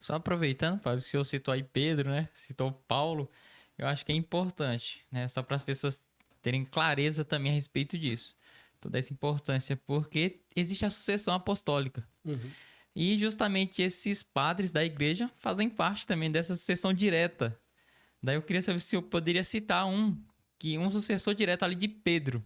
Só aproveitando, Fábio, que o senhor citou aí Pedro, né? Citou Paulo. Eu acho que é importante, né? Só para as pessoas terem clareza também a respeito disso. Toda essa importância, porque existe a sucessão apostólica. Uhum. E justamente esses padres da igreja fazem parte também dessa sucessão direta. Daí eu queria saber se eu poderia citar um sucessor direto ali de Pedro.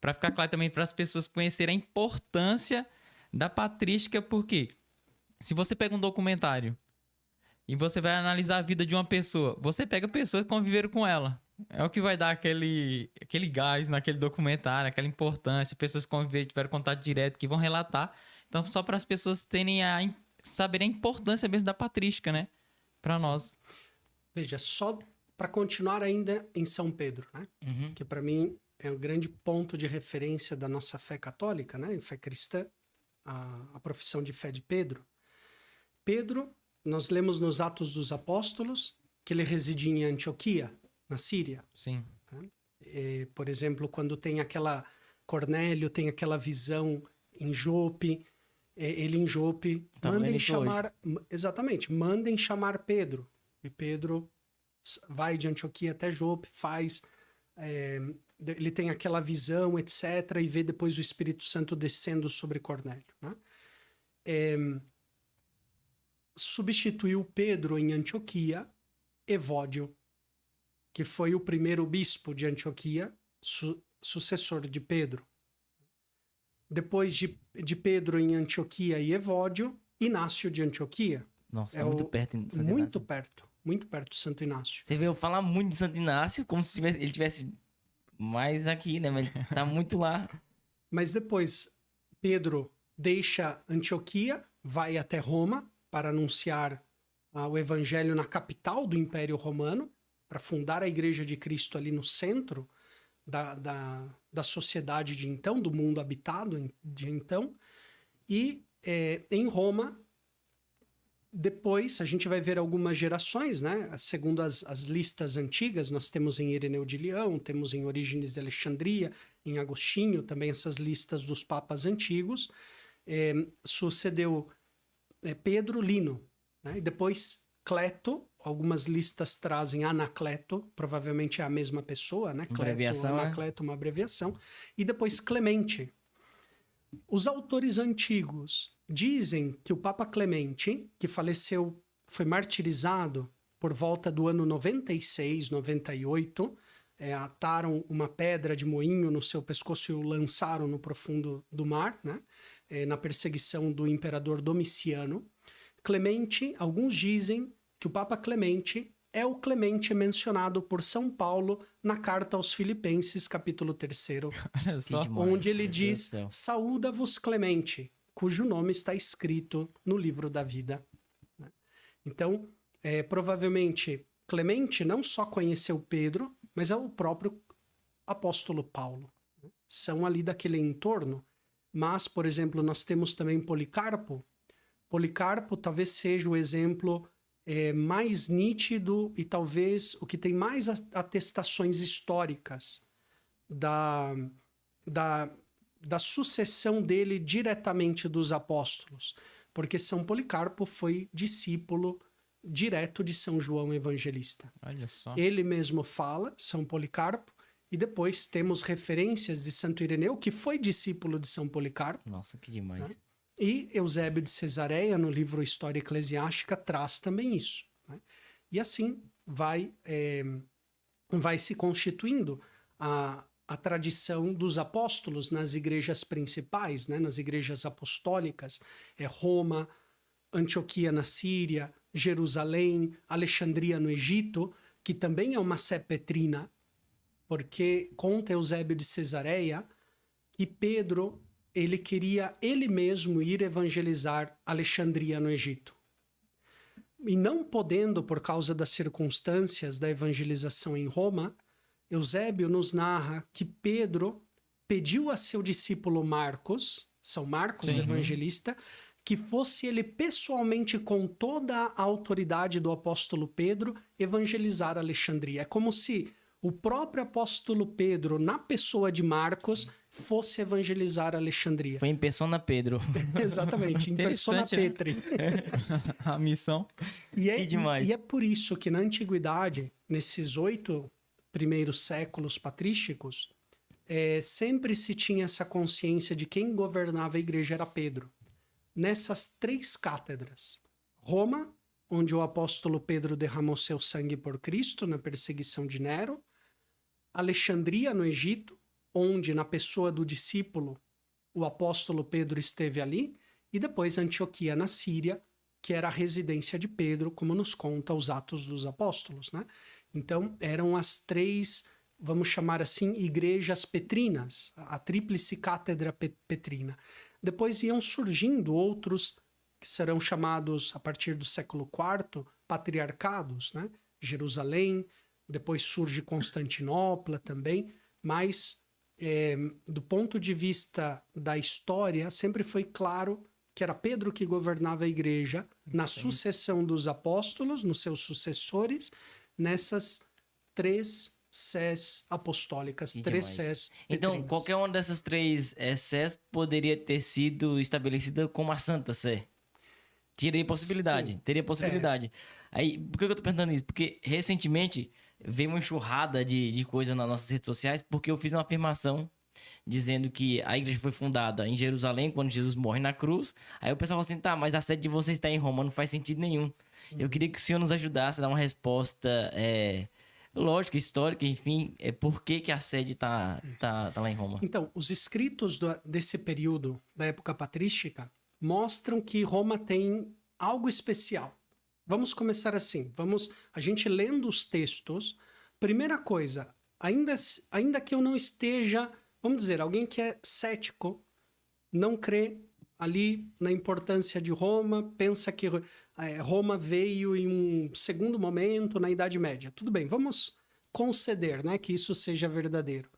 Para ficar claro também para as pessoas conhecerem a importância da patrística, porque se você pega um documentário e você vai analisar a vida de uma pessoa, você pega pessoas que conviveram com ela. É o que vai dar aquele gás naquele documentário, aquela importância. Pessoas que conviveram, tiveram contato direto, que vão relatar. Então, só para as pessoas saberem a importância mesmo da patrística, né? Para nós. Veja, só para continuar ainda em São Pedro, né? Uhum. Que para mim é um grande ponto de referência da nossa fé católica, né? Fé cristã, a profissão de fé de Pedro. Pedro, nós lemos nos Atos dos Apóstolos que ele residia em Antioquia, na Síria. Sim. Por exemplo, quando tem aquela... Cornélio tem aquela visão em Jope, ele em Jope, mandem chamar... Exatamente, mandem chamar Pedro. E Pedro vai de Antioquia até Jope, ele tem aquela visão, etc., e vê depois o Espírito Santo descendo sobre Cornélio, né? Substituiu Pedro em Antioquia Evódio, que foi o primeiro bispo de Antioquia, sucessor de Pedro. Depois de Pedro em Antioquia e Evódio, Inácio de Antioquia. Nossa, muito perto de Santo Muito Inácio. muito perto de Santo Inácio. Você veio falar muito de Santo Inácio, como se ele tivesse mais aqui, né? Mas tá muito lá. Mas depois, Pedro deixa Antioquia, vai até Roma para anunciar o evangelho na capital do Império Romano, para fundar a Igreja de Cristo ali no centro da sociedade de então, do mundo habitado de então. E em Roma, depois a gente vai ver algumas gerações, né? Segundo as listas antigas, nós temos em Ireneu de Leão, temos em Orígenes de Alexandria, em Agostinho, também essas listas dos papas antigos. Sucedeu Pedro, Lino, né? E depois Cleto, algumas listas trazem Anacleto, provavelmente é a mesma pessoa, né? Cleto, Anacleto, uma abreviação. E depois Clemente. Os autores antigos dizem que o Papa Clemente, que faleceu, foi martirizado por volta do ano 96, 98, ataram uma pedra de moinho no seu pescoço e o lançaram no profundo do mar, né? Na perseguição do imperador Domiciano. Clemente, alguns dizem que o Papa Clemente é o Clemente mencionado por São Paulo na carta aos Filipenses, capítulo 3, onde ele diz: saúda-vos Clemente, cujo nome está escrito no livro da vida. Então, provavelmente, Clemente não só conheceu Pedro, mas é o próprio apóstolo Paulo. São ali daquele entorno. Mas, por exemplo, nós temos também Policarpo. Policarpo talvez seja o exemplo mais nítido e talvez o que tem mais atestações históricas da sucessão dele diretamente dos apóstolos, porque São Policarpo foi discípulo direto de São João Evangelista. Olha só. Ele mesmo fala, São Policarpo, e depois temos referências de Santo Ireneu, que foi discípulo de São Policarpo. Nossa, que demais. Né? E Eusébio de Cesareia, no livro História Eclesiástica, traz também isso. Né? E assim vai se constituindo a tradição dos apóstolos nas igrejas principais, né? Nas igrejas apostólicas, Roma, Antioquia na Síria, Jerusalém, Alexandria no Egito, que também é uma sé petrina, porque conta Eusébio de Cesareia que Pedro ele queria ele mesmo ir evangelizar Alexandria no Egito. E não podendo, por causa das circunstâncias da evangelização em Roma, Eusébio nos narra que Pedro pediu a seu discípulo Marcos, São Marcos, Sim. Evangelista, que fosse ele pessoalmente, com toda a autoridade do apóstolo Pedro, evangelizar Alexandria. É como se o próprio apóstolo Pedro, na pessoa de Marcos, fosse evangelizar Alexandria. Foi em persona Pedro. Exatamente, em persona Interessante, né? Petri. A missão. Que demais. E é por isso que na antiguidade, nesses 8 primeiros séculos patrísticos, sempre se tinha essa consciência de quem governava a igreja era Pedro. Nessas 3 cátedras, Roma, onde o apóstolo Pedro derramou seu sangue por Cristo na perseguição de Nero, Alexandria, no Egito, onde, na pessoa do discípulo, o apóstolo Pedro esteve ali, e depois Antioquia, na Síria, que era a residência de Pedro, como nos conta os Atos dos Apóstolos, né? Então, eram as 3, vamos chamar assim, igrejas petrinas, a tríplice cátedra petrina. Depois iam surgindo outros que serão chamados, a partir do século IV, patriarcados, né? Jerusalém, depois surge Constantinopla também, mas do ponto de vista da história, sempre foi claro que era Pedro que governava a igreja na sucessão dos apóstolos, nos seus sucessores, nessas 3 sés apostólicas, 3 sés Então, petrinas. qualquer uma dessas 3 sés poderia ter sido estabelecida como a Santa Sé. Teria possibilidade, Sim. teria possibilidade. Aí, por que eu tô perguntando isso? Porque recentemente veio uma enxurrada de coisa nas nossas redes sociais, porque eu fiz uma afirmação dizendo que a igreja foi fundada em Jerusalém, quando Jesus morre na cruz. Aí o pessoal falou assim, tá, mas a sede de vocês está em Roma, não faz sentido nenhum. Eu queria que o senhor nos ajudasse a dar uma resposta lógica, histórica, enfim, por que a sede tá lá em Roma. Então, os escritos desse período, da época patrística, mostram que Roma tem algo especial. Vamos começar assim. A gente lendo os textos. Primeira coisa, ainda que eu não esteja, vamos dizer, alguém que é cético, não crê ali na importância de Roma, pensa que Roma veio em um segundo momento, na Idade Média. Tudo bem, vamos conceder, né, que isso seja verdadeiro.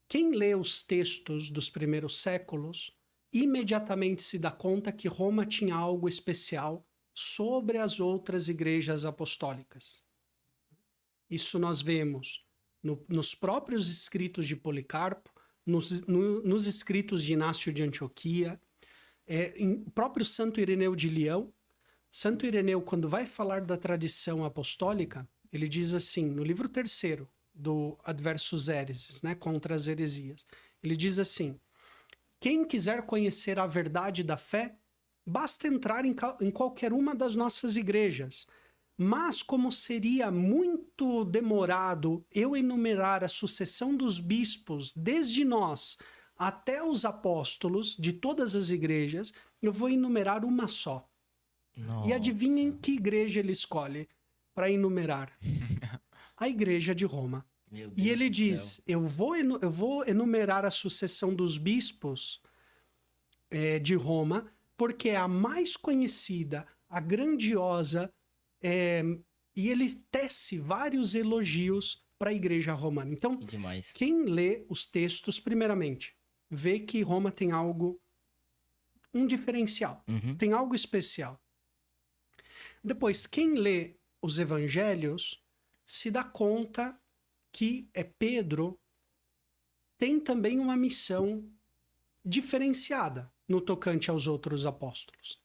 Quem lê os textos dos primeiros séculos imediatamente se dá conta que Roma tinha algo especial sobre as outras igrejas apostólicas. Isso nós vemos nos próprios escritos de Policarpo, nos escritos de Inácio de Antioquia, o próprio Santo Ireneu de Leão. Santo Ireneu, quando vai falar da tradição apostólica, ele diz assim, no livro 3º do Adversus Hereses, né, contra as heresias, ele diz assim: quem quiser conhecer a verdade da fé, basta entrar em qualquer uma das nossas igrejas. Mas como seria muito demorado eu enumerar a sucessão dos bispos, desde nós até os apóstolos de todas as igrejas, eu vou enumerar uma só. Nossa. E adivinhem que igreja ele escolhe para enumerar? A igreja de Roma. Meu Deus E ele do diz, céu. eu vou enumerar a sucessão dos bispos de Roma, porque é a mais conhecida, a grandiosa, e ele tece vários elogios para a igreja romana. Então, Que demais. quem lê os textos, primeiramente, vê que Roma tem algo, um diferencial, Uhum. tem algo especial. Depois, quem lê os evangelhos se dá conta que Pedro tem também uma missão diferenciada no tocante aos outros apóstolos.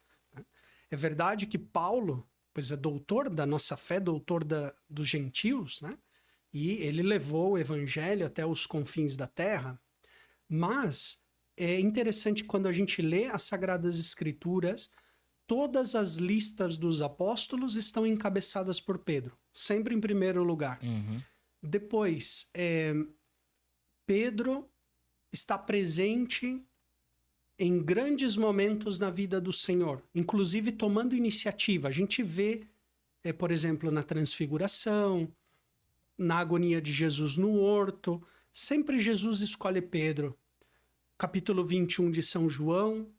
É verdade que Paulo, pois é doutor da nossa fé, doutor dos gentios, né? E ele levou o evangelho até os confins da terra, mas é interessante quando a gente lê as Sagradas Escrituras, todas as listas dos apóstolos estão encabeçadas por Pedro, sempre em primeiro lugar. Uhum. Depois, Pedro está presente em grandes momentos na vida do Senhor, inclusive tomando iniciativa. A gente vê, por exemplo, na Transfiguração, na agonia de Jesus no horto, sempre Jesus escolhe Pedro. Capítulo 21 de São João,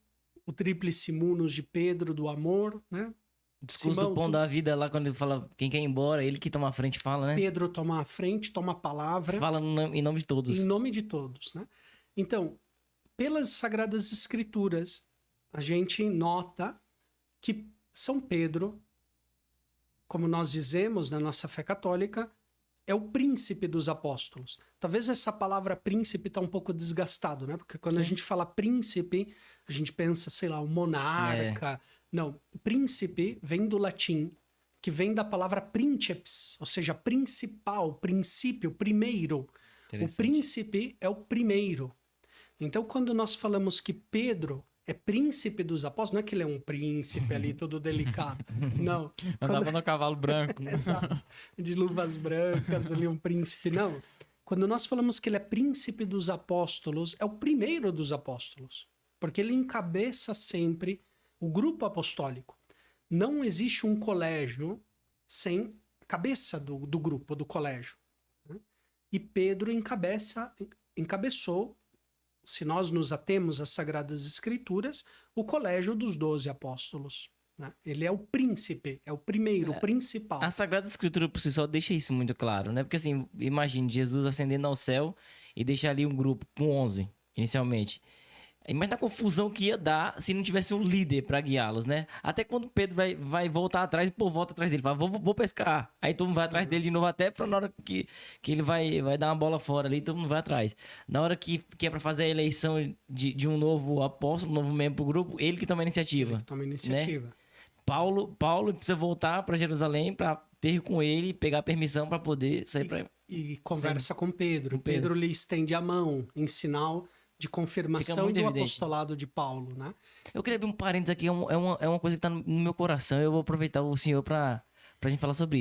o tríplice munus de Pedro, do amor, né? O discurso Simão, do pão da vida lá, quando ele fala quem quer ir embora, ele que toma a frente fala, né? Pedro toma a frente, toma a palavra. Fala em nome de todos. Em nome de todos, né? Então, pelas Sagradas Escrituras, a gente nota que São Pedro, como nós dizemos na nossa fé católica, é o príncipe dos apóstolos. Talvez essa palavra príncipe está um pouco desgastado, né? Porque quando a gente fala príncipe, a gente pensa, sei lá, um monarca. Não, príncipe vem do latim, que vem da palavra princeps, ou seja, principal, princípio, primeiro. O príncipe é o primeiro. Então, quando nós falamos que Pedro é príncipe dos apóstolos, não é que ele é um príncipe ali, todo delicado. Não. Andava no cavalo branco. Exato. De luvas brancas, ali um príncipe. Não. Quando nós falamos que ele é príncipe dos apóstolos, é o primeiro dos apóstolos. Porque ele encabeça sempre o grupo apostólico. Não existe um colégio sem cabeça do grupo, do colégio. E Pedro encabeçou, se nós nos atemos às Sagradas Escrituras, o colégio dos 12 apóstolos. Né? Ele é o príncipe, é o primeiro, o principal. A Sagrada Escritura por si só deixa isso muito claro, né? Porque assim, imagine Jesus ascendendo ao céu e deixar ali um grupo com 11, inicialmente. Imagina a confusão que ia dar se não tivesse um líder para guiá-los, né? Até quando Pedro vai voltar atrás, o povo volta atrás dele, fala, vou pescar. Aí todo mundo vai atrás dele de novo, até na hora que ele vai dar uma bola fora ali, todo mundo vai atrás. Na hora que é para fazer a eleição de um novo apóstolo, um novo membro pro grupo, ele que toma a iniciativa. Ele toma a iniciativa. Né? Paulo precisa voltar para Jerusalém para ter com ele, pegar permissão para poder sair para... E conversa com Pedro. Pedro lhe estende a mão em sinal de confirmação do apostolado de Paulo, né? Eu queria abrir um parênteses aqui, é uma coisa que está no meu coração. Eu vou aproveitar o senhor para a gente falar sobre isso.